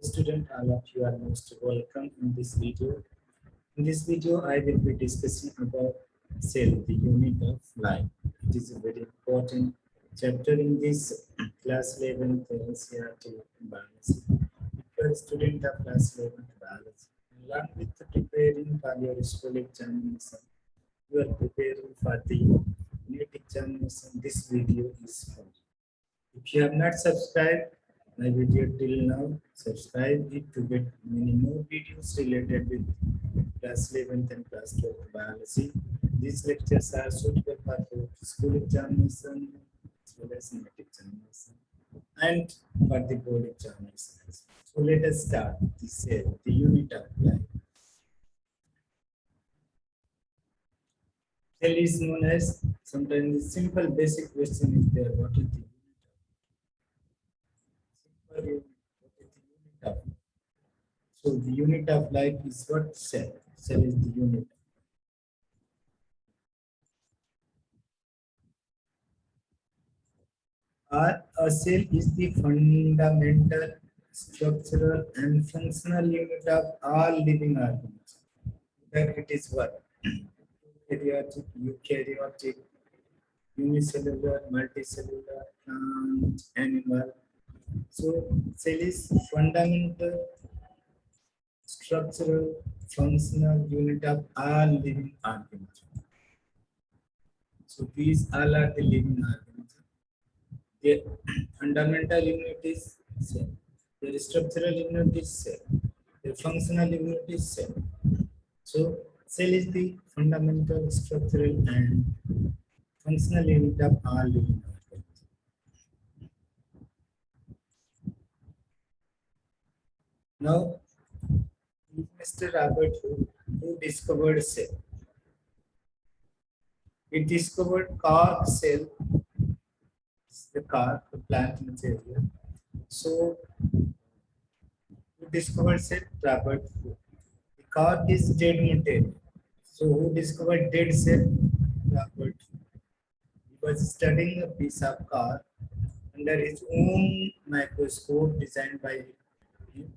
Student, all of you are most welcome in this video. In this video, I will be discussing about cell, the unit of life. It is a very important chapter in this class 11th NCERT biology. If you are a student of class 11th biology, along with preparing for your school examination, you are preparing for the NEET examination. This video is for you. If you have not subscribed my video till now, subscribe it to get many more videos related with class 11th and class 12th biology. These lectures are suitable for both school examination as well as NEET examination and for the board examinations. So let us start the cell, the unit of life. Cell is known as, sometimes the simple basic question is there, what is the unit of? So the unit of life is what? Cell. Cell is the unit. A cell is the fundamental, structural, and functional unit of all living organisms. Whether it is what? Eukaryotic, unicellular, multicellular, plant, animal. So cell is fundamental, structural, functional unit of all living organisms. So these all are the living organisms. The fundamental unit is cell. The structural unit is cell. The functional unit is cell. So cell is the fundamental, structural, and functional unit of all living organisms. Now, Mr. Robert Hooke, who discovered cell? He discovered cork cell, the cork, the plant material. So, who discovered cell? Robert Hooke. The cork is dead material. So, who discovered dead cell? Robert Hooke. He was studying a piece of cork under his own microscope designed by him.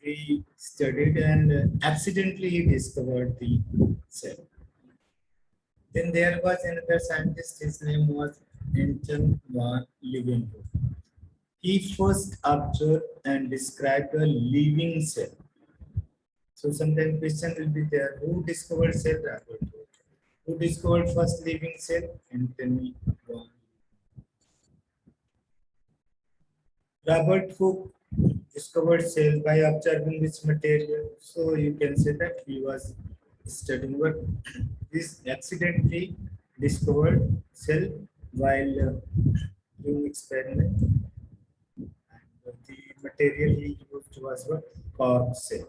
He studied and accidentally he discovered the cell. Then there was another scientist, his name was Anton van Leeuwenhoek. He first observed and described a living cell. So sometimes question will be there, who discovered cell? Robert Hooke. Who discovered first living cell? Anthony van. Robert Hooke discovered cell by observing this material. So you can say that he was studying what this accidentally discovered cell while doing experiment. And the material he used was what? Cork cell.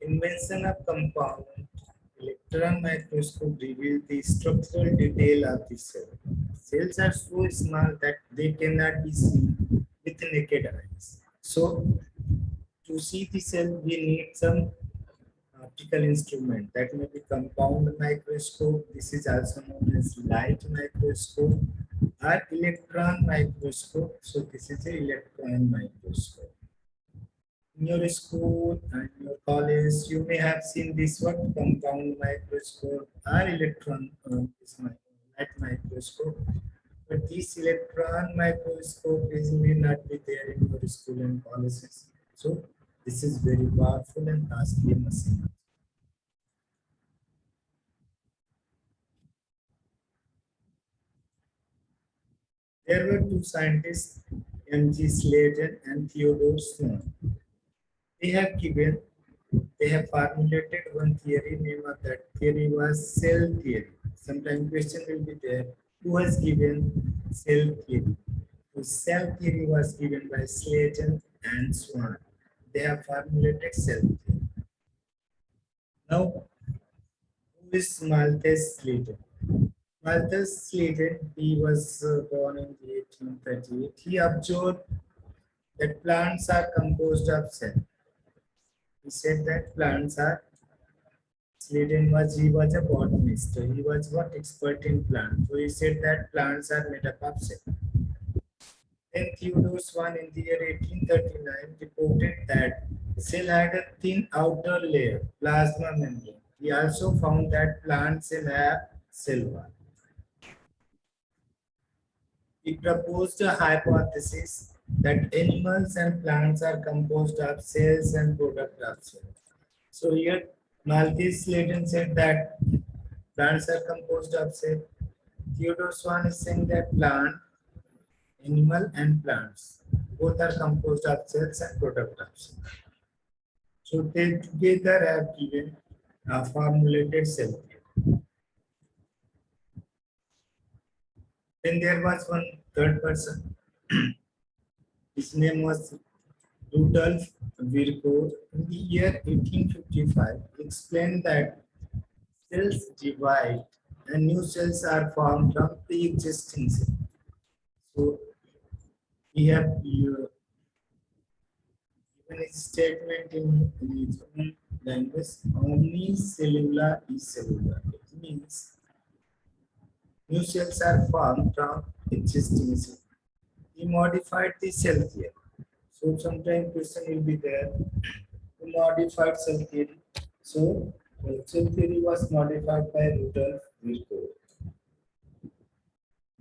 Invention of compound electron microscope revealed the structural detail of the cell. Cells are so small that they cannot be seen with naked eyes. So, to see the cell, we need some optical instrument. That may be compound microscope. This is also known as light microscope or electron microscope. So, this is an electron microscope. In your school and your college, you may have seen this one compound microscope or electron light microscope. But this electron microscope may not be there in your school and colleges. So this is very powerful and costly machine. There were two scientists, M.G. Slater and Theodore Sloan. They have formulated one theory, name of that theory was cell theory. Sometimes question will be there, who has given cell theory? So cell theory was given by Slater and Swan. They have formulated cell theory. Now, who is Malthus Slater? Malthus Slater, he was born in 1838. He observed that plants are composed of cells. He said that plants are Sladen he was a botanist. So he was what expert in plants. So he said that plants are made up of cells. Then Theodore Swan in the year 1839 reported that cell had a thin outer layer, plasma membrane. He also found that plant cell have cell wall. He proposed a hypothesis that animals and plants are composed of cells and product of cells. So here Malthus Sladen said that plants are composed of cells. Theodore Swan is saying that animal and plants both are composed of cells and product of cells. So they together have given a formulated cell theory. Then there was one third person. His name was Rudolf Virchow. In the year 1855, he explained that cells divide and new cells are formed from pre-existing cells. So we have given a statement in his own language, omnicellular is cellular. It means new cells are formed from existing cells. He modified the cell theory. So sometimes question will be there. He modified cell theory. So cell theory was modified by Rudolf Virchow.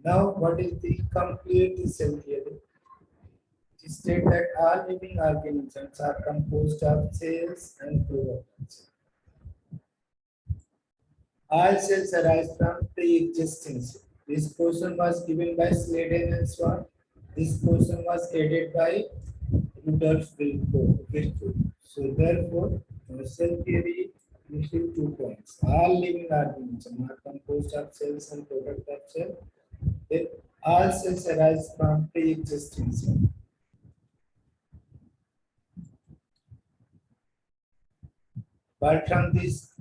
Now what is the complete cell theory? It states that all living organisms are composed of cells and proteins. All cells arise from pre-existing cells. This portion was given by Sladen and Swan. This portion was added by Rudolf Virchow. So therefore, cell theory receives 2 points. All living organisms are composed of cells and product of cells. Then all cells arise from pre-existing cells. But from this,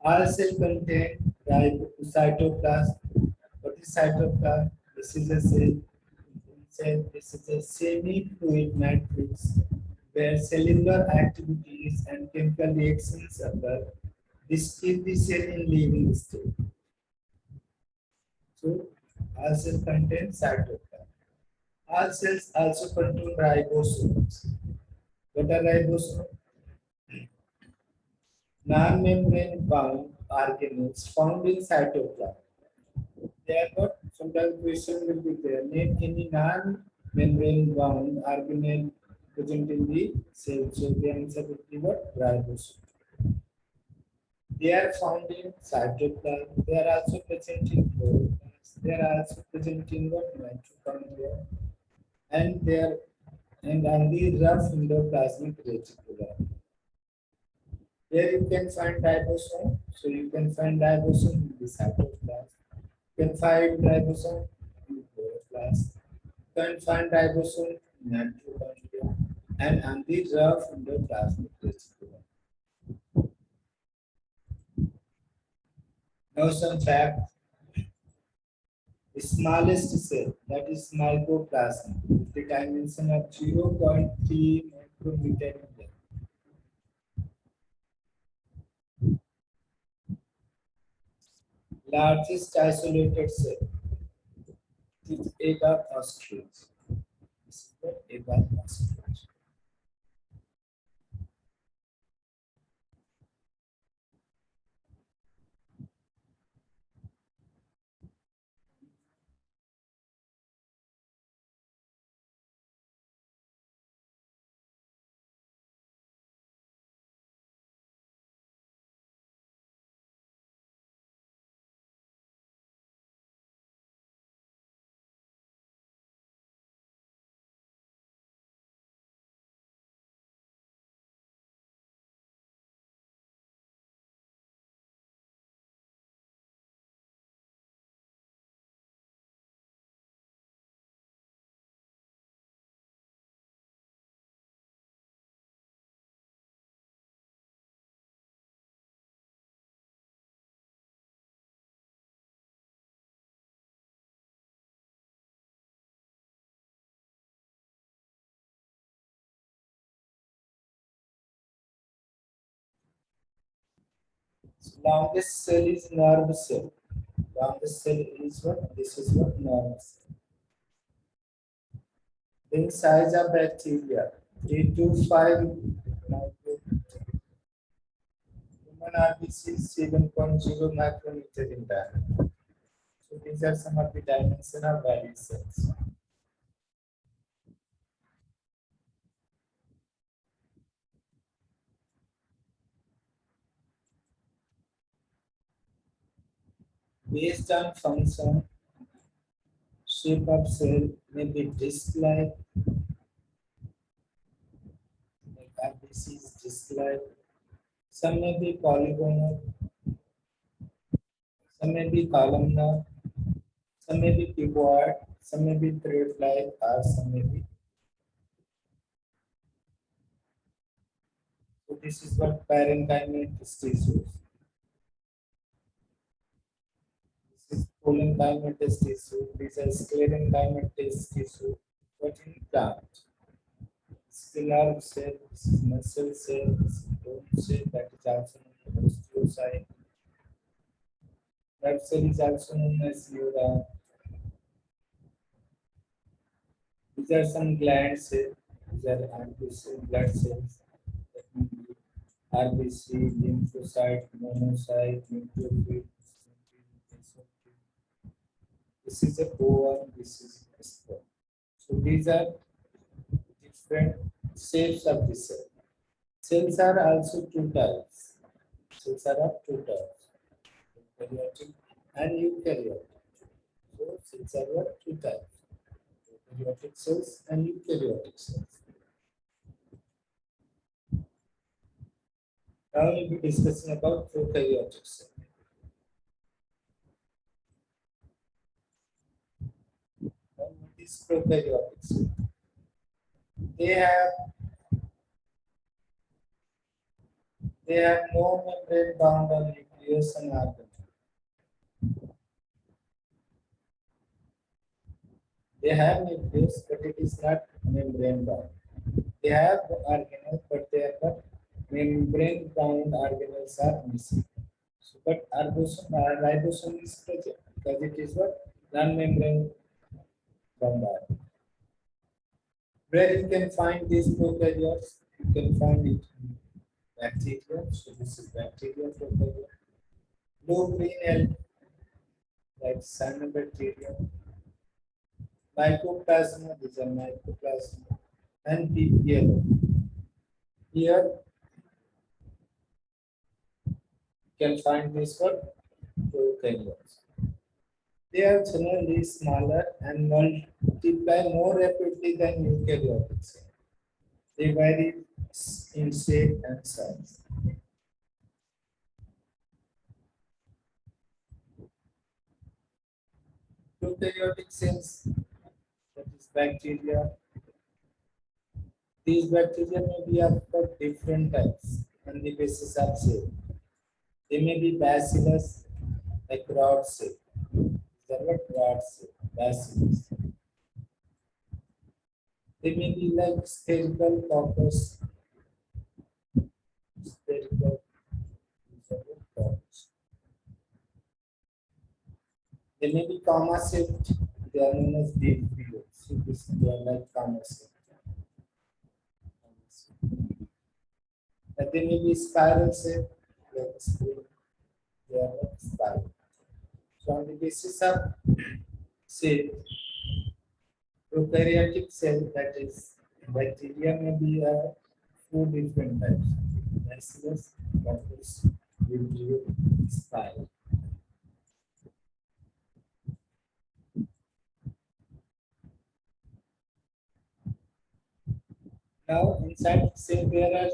all cells contain cytoplasm. What is cytoplasm? This is a cell. This is a semi-fluid matrix where cellular activities and chemical reactions occur. This keeps the cell in living state. So, all cells contain cytoplasm. All cells also contain ribosomes. What are ribosomes? Non-membrane bound organelles found in cytoplasm. They are not, sometimes question will be there. Name any non-membrane bound organelle present in the cell. So the answer will be what? Ribosome. They are found in cytoplasm. They are also present in chloroplasts. They are also present in what? Mitochondria. And they are on the rough endoplasmic reticulum. Here you can find ribosome. So you can find ribosome in the cytoplasm. You can find ribosome in chloroplast. You can find ribosome in mitochondria and on the rough endoplasmic reticulum. Now some facts. The smallest cell, that is mycoplasma, with the dimension of 0.3 micrometer in length. Largest isolated cell is Agar ostrich. Agar ostrich. So longest cell is nerve cell. Longest cell is what? This is what nerve cell. Then size of bacteria 3 to 5 micrometer. Human RBC is 7.0 micrometer in diameter. So these are some of the dimensions of various cells. Based on function, shape of cell may be disc-like, like RBC is disc-like. Some may be polygonal, some may be columnar, some may be cuboid, some may be thread-like, or some may be. So this is what parenchyma tissues. This is parenchyma tissue. These are sclerenchyma tissue. But in plant, this is the nerve cell, this is muscle cell, this is bone cell, that is also known as osteocyte. Nerve cell is also known as neuron. These are some gland cells. These are RBC blood cells. That may be RBC, lymphocyte, monocyte, neutrophil. This is a O1, this is S1. So these are different shapes of the cell. Cells are also two types. Cells are of two types, eukaryotic and eukaryotic. So cells are of two types, eukaryotic cells and eukaryotic cells. Now we'll be discussing about prokaryotic cells. Now what is prokaryotic cell? They have no membrane bound on nucleus and organelle. They have nucleus, but it is not membrane bound. They have organelle, but they are not membrane bound organelles are missing. So, but ribosome is present because it is what non-membrane bound organelle. Where you can find these prokaryotes, you can find it in bacteria. So this is bacteria prokaryote. Blue green algae like cyanobacteria. Mycoplasma, these are mycoplasma, and deep yellow. Here you can find this one prokaryotes. They are generally smaller and multiply more rapidly than eukaryotic cells. They vary in shape and size. Prokaryotic cells, that is bacteria. These bacteria may be of different types on the basis of shape. They may be bacillus, like rod shape. These are what rod shape, bacillus. They may be like spherical coccus, spherical. These are what coccus. They may be comma shaped. They are known as deep below. So this they are like comma shaped. And they may be spiral shaped, like a spiral. They are like spiral. So on the basis of shape, prokaryotic cell, that is bacteria, may be four different types: bacillus, coccus, vibrio, spiral. Now inside cell there are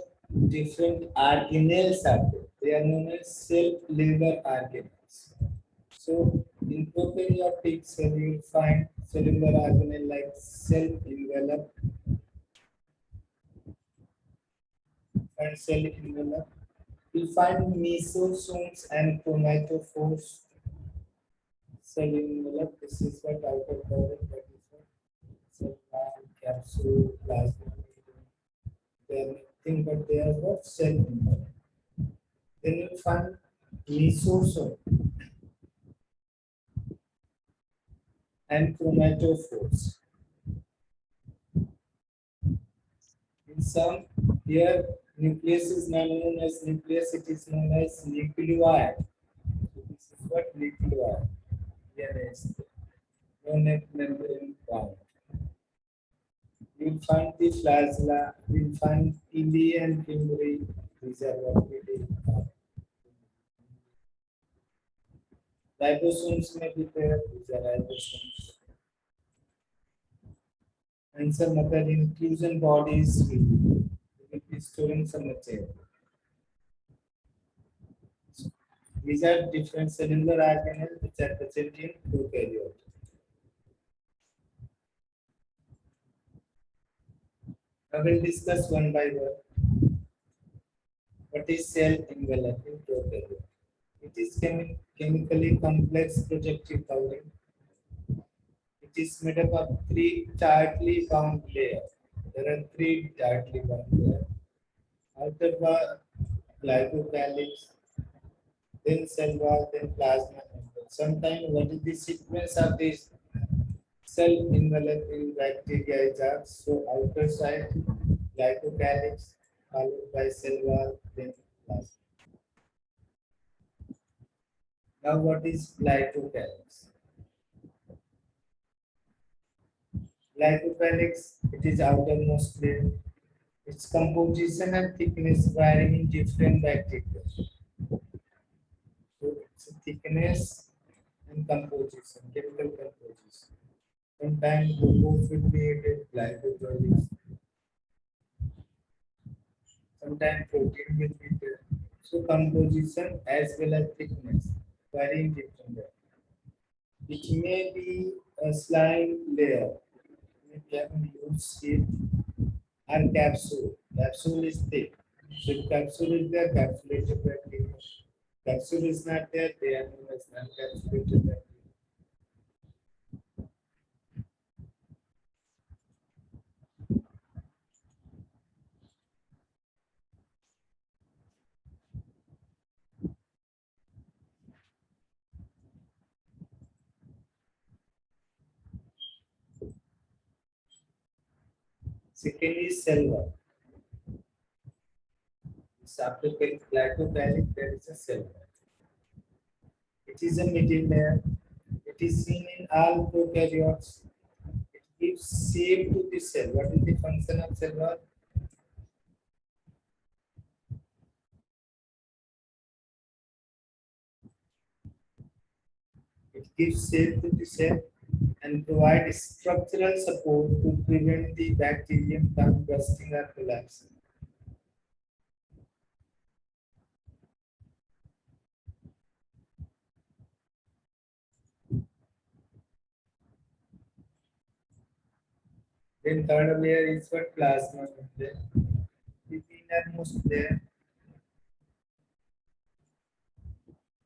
different organelles are there. They are known as self-lever organelles. So in prokaryotic cell you will find cellular organelle like cell envelope and cell envelope. You find mesosomes and chromatophores. Cell envelope. This is what outer covering, that is what cell wall, capsule, plasma. They are nothing but they are what cell envelope. Then you find mesozoa and chromatophores. In some, here nucleus is not known as nucleus, it is known as nuclei. So this is what nuclei. DNA is no membrane bound. You'll find the flagella, you'll find pili and primary. These are what we did. Ribosomes may be there, these are ribosomes. And some other inclusion bodies will be storing some material. These are different cellular organelles which are present in prokaryote. I will discuss one by one. What is cell envelope in prokaryote? It is chemically complex protective covering. It is made up of three tightly bound layers. There are three tightly bound layers. Outer wall, glycocalyx, then cell wall, then plasma membrane. Sometimes what is the sequence of this cell envelope in bacteria is so outer side glycocalyx followed by cell wall, then plasma. Now what is glycocalyx? Glycocalyx, it is outermost layer. Its composition and thickness vary in different bacteria. So its thickness and composition, chemical composition. Sometimes glucose will be added, glycocalyx. Sometimes protein will be there. So composition as well as thickness vary in different ways. It may be a slime layer. It can be used sheet or capsule. Capsule is thick. So if capsule is there, capsulated bacteria. Capsule is not there, they are known as non-capsulated bacteria. Second is cell wall. After glycocalyx, there is a cell wall. It is a middle layer. It is seen in all prokaryotes. It gives shape to the cell. What is the function of cell wall? It gives shape to the cell and provides structural support to prevent the bacterium from bursting or collapsing. Then third layer is what plasma membrane. The innermost layer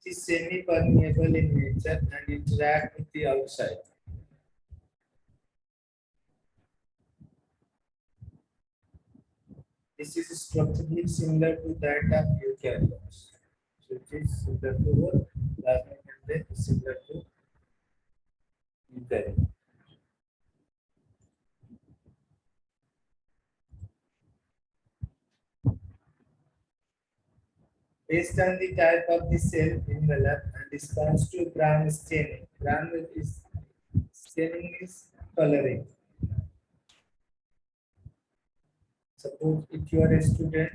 is semi-permeable in nature and interact with the outside. This is structurally similar to that of eukaryotes. So it is similar to what? Plasma membrane is similar to eukaryote. Based on the type of the cell envelope and response to Gram staining. Gram is staining is coloring. Suppose if you are a student,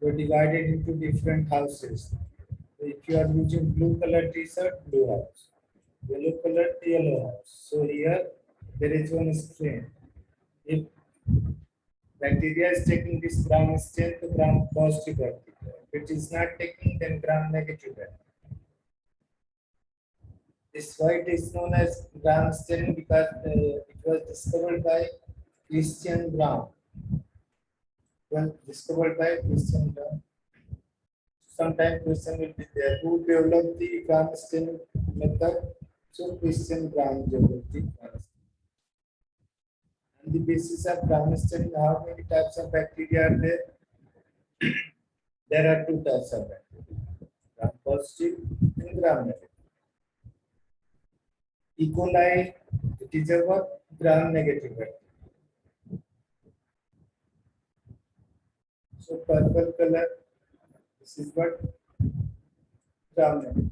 you are divided into different houses. If you are using blue color t-shirt, blue house. Yellow color, yellow house. So here there is one strain. If bacteria is taking this gram stain to gram positive bacteria. If it is not taking, then gram negative bacteria. This white is known as gram stain because it was discovered by Christian Brown. Well, discovered by Christian Brown. Sometimes question will be there. Who developed the gram stain method? So Christian Brown developed the gram stain. On the basis of gram staining, how many types of bacteria are there? There are two types of bacteria, gram positive and gram negative. E. coli, it is a what? Gram negative bacteria. So purple color, this is what? Gram negative.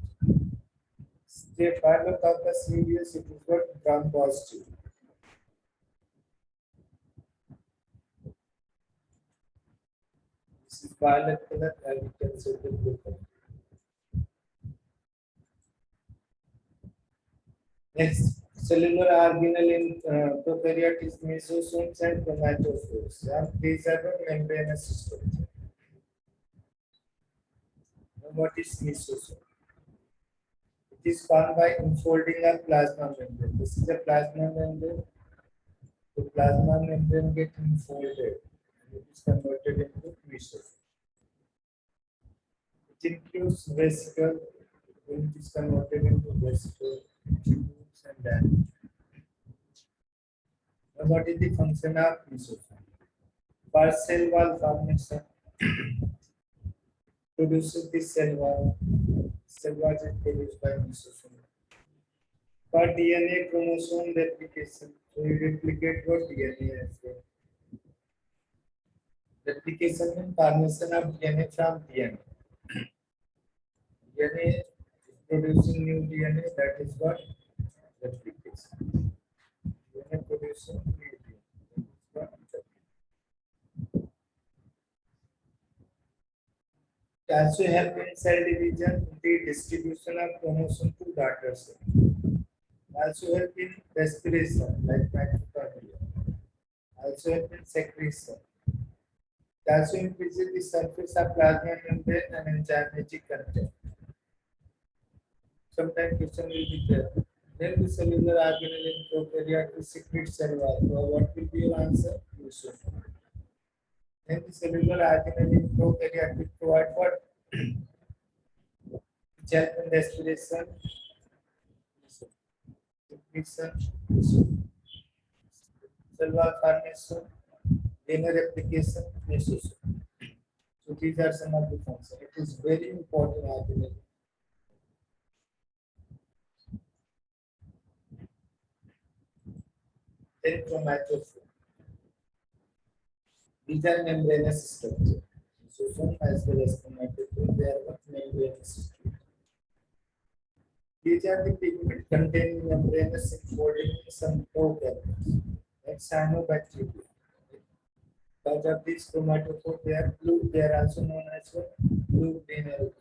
Staphylococcus aureus, it is what? Gram positive. This is violet color, and you can see the blue color. Next, cellular organelle in prokaryote is mesosomes and chromatophores. Yeah, these are the membranous structure. Now, what is mesosome? It is formed by unfolding a plasma membrane. This is a plasma membrane. The plasma membrane gets unfolded and it is converted into mesosome. It includes vesicle, when it is converted into vesicle, tubules and then. Now, what is the function of mesosome? For cell wall formation, produces the cell wall. Cell wall is produced by mesosome. For DNA chromosome replication, so you replicate what DNA as well. Replication means formation of DNA from DNA. DNA is producing new DNA, that is what replication. DNA producing new DNA, that is what replication. It also help in cell division, the distribution of chromosome to daughter cell. Also help in respiration, like mitochondria. Also help in secretion. It also increases the surface of plasma membrane and enzymatic content. Sometimes question will be there. Then the cellular organelle in prokaryote secrete cell wall. So what will be your answer? Mesosome. Then the cellular organelle in prokaryote provide what? Which help in respiration. Secretion. Cell wall formation. DNA replication. Mesosome. So these are some of the functions. It is very important organelle. Then chromatophore. These are membranous structure. Mesosome as well as chromatophore, they are what? Membranous structure. These are the pigment containing membranous enfolding in some prokaryotes, like cyanobacteria. Because of this chromatophore, they are blue. They are also known as what? Blue green arrow.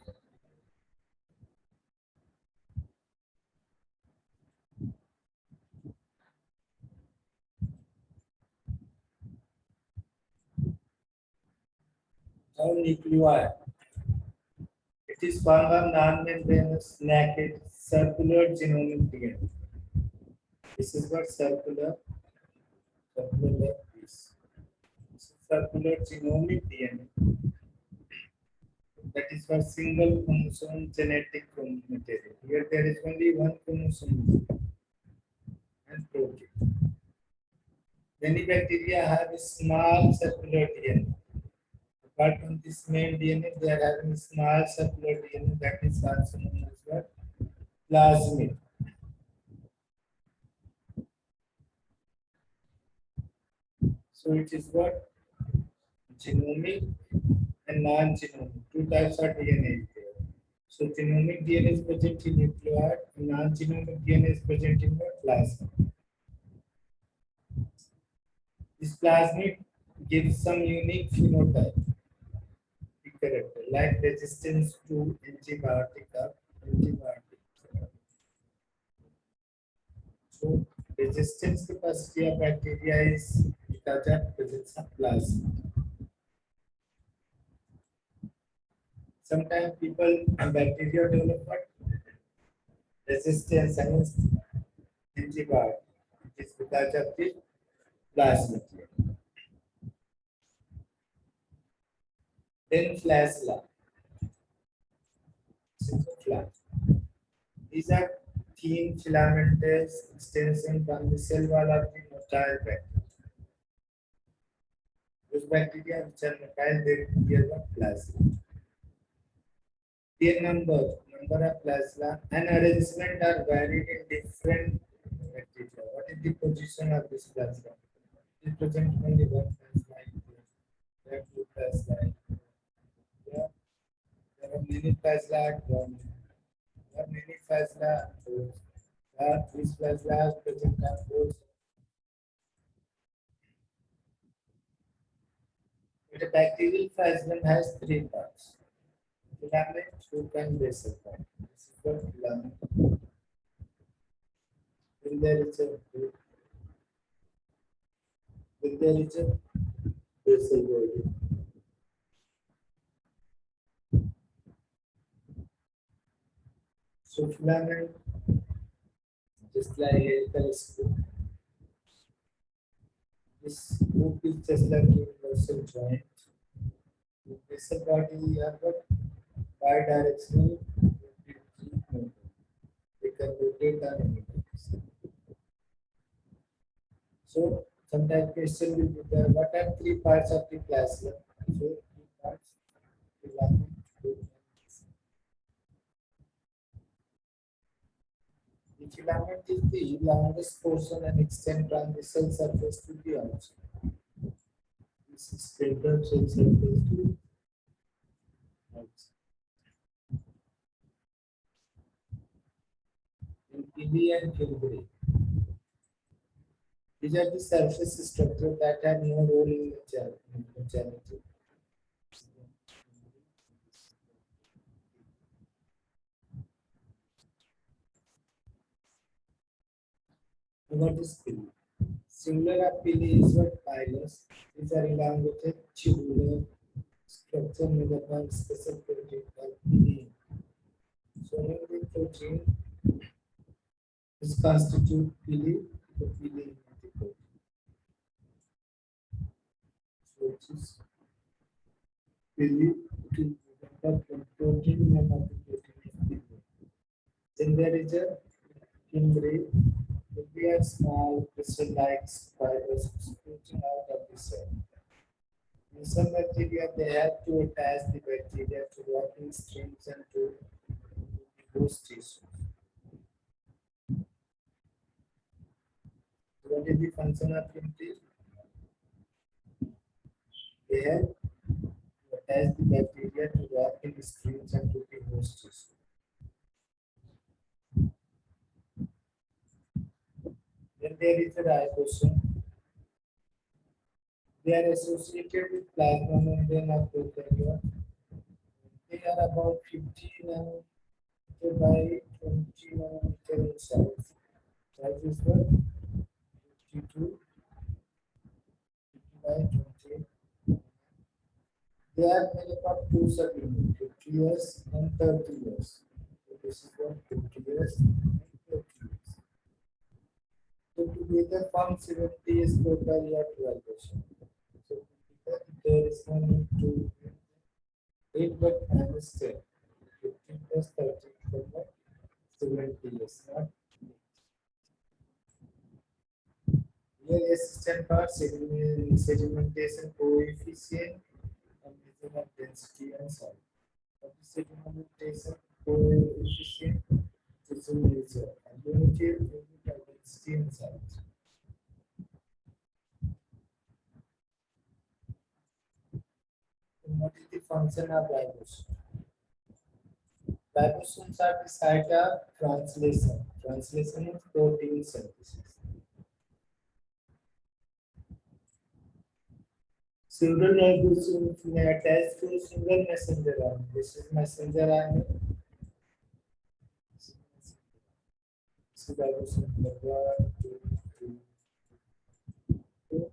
Now nuclei. It is formed of non-membranous, naked, circular genomic DNA. This is what circular like this. This is circular genomic DNA. That is for single chromosome genetic material. Here there is only one chromosome and protein. Many bacteria have a small circular DNA. Apart from this main DNA, they are having a small circular DNA that is also known as what? Plasmid. So it is what? Genomic and non-genomic. Two types of DNA is there. So genomic DNA is present in nuclei, and non-genomic DNA is present in the plasmid. This plasmid gives some unique phenotype, character, like resistance to antibiotic or antibiotic. So resistance capacity of bacteria is because of presence of plasmid. Sometimes bacteria develop what? Resistance against antibiotic. It is because of the plasmid. Then flagella. These are thin filamentous extension from the cell wall of the motile bacteria. Those bacteria which are motile, they bear the plasmid. Their number number of plasma and arrangement are varied in different bacteria. What is the position of this plasma? It is present only one plasma in here. There are two plasma in here. Yeah. There are many plasma at one. There are many plasma at both. These plasma are present at both. The bacterial plasma has three parts. Filament, hook, and basal part. This is the filament. Then there is a hook. Then there is a basal body. So filament, just like helical screw. This hook is just like a universal joint. The basal body are what bidirectional movement. They can rotate on any direction. So sometimes question will be there. What are three parts of the plasma? So three parts: filament, hook, and basal. The filament is the longest portion and extend from the cell surface to the outside. This is center cell surface to outside. In pili and filigree, these are the surface structures that have no role in geometry. What is pili? Singular of pili is what pilus. These are elongated tubular structure made up of special protein called pili. So when the protein is constitute pili, the pili is the protein. So it is pili protein made of the protein is pili. Then there is a fimbriae. They are small crystal-like fibers sprouting out of the cell. In some bacteria, they have to attach the bacteria to walking streams and to host tissues. What is the function of fimbriae? They have to attach the bacteria to walking streams and to the host tissue. Then there is a ribosome. They are associated with plasma membrane of prokaryote. They are about 15 nanometer by 20 nanometer in size. Size is what? 52 by 20. They are made up of two subunits, 50 years and 30 years. So this is what 50 years and 30 years. So together form 70 years prokaryote ribosome. So there is no need to 8 but minus 10. 15 plus 30 equal to 70 years, not here assistant for sedimentation coefficient and measure of density and size. Of the sedimentation coefficient is a measure and unity unit of density and size. And what is the function of ribosome? Ribosomes are the site of translation. Translation is protein synthesis. Several ribosomes may attach to a single messenger RNA. This is messenger RNA. This is ribosome number 1, 2, 3, 4.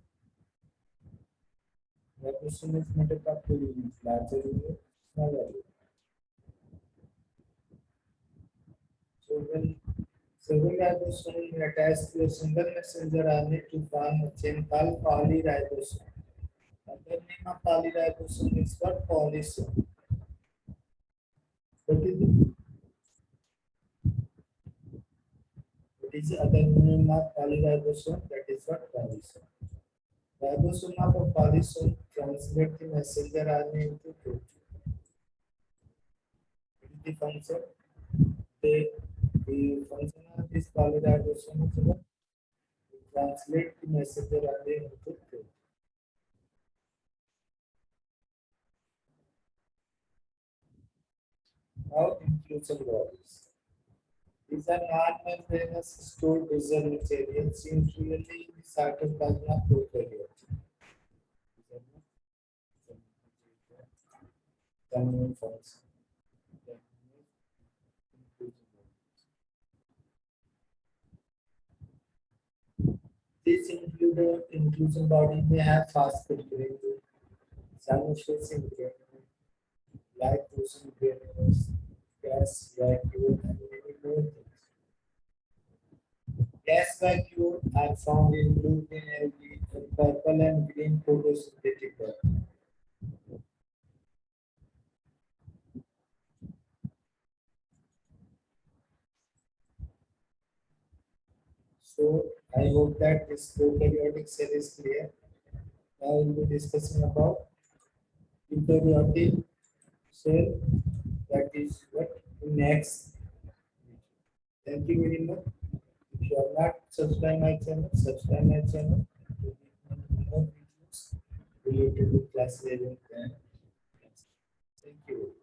Ribosome is made up of two units, larger unit, smaller unit. So when several ribosomes may attach to a single messenger RNA to form a chain called polyribosome. Other name of polyribosome is what? Polysome. What is the other name of polyribosome? That is what? Polysome. Ribosome of a polysome translate the messenger RNA into protein. What is the function? the function of this validation is to translate the message array into code. Now inclusive bodies. These are non-membranous stored reserve materials usually in the cytoplasm prokaryote. Terminal function. This inclusion body may have fast filtering, cyanophysin granules, light-producing granules, gas vacuole, and many more things. Gas vacuole are found in blue, green algae, and purple and green photosynthetic algae. So I hope that this prokaryotic cell is clear. Now we'll be discussing about eukaryotic cell, that is what next. Thank you very much. If you are not subscribed my channel, subscribe my channel to get more videos related to class 11 and thank you.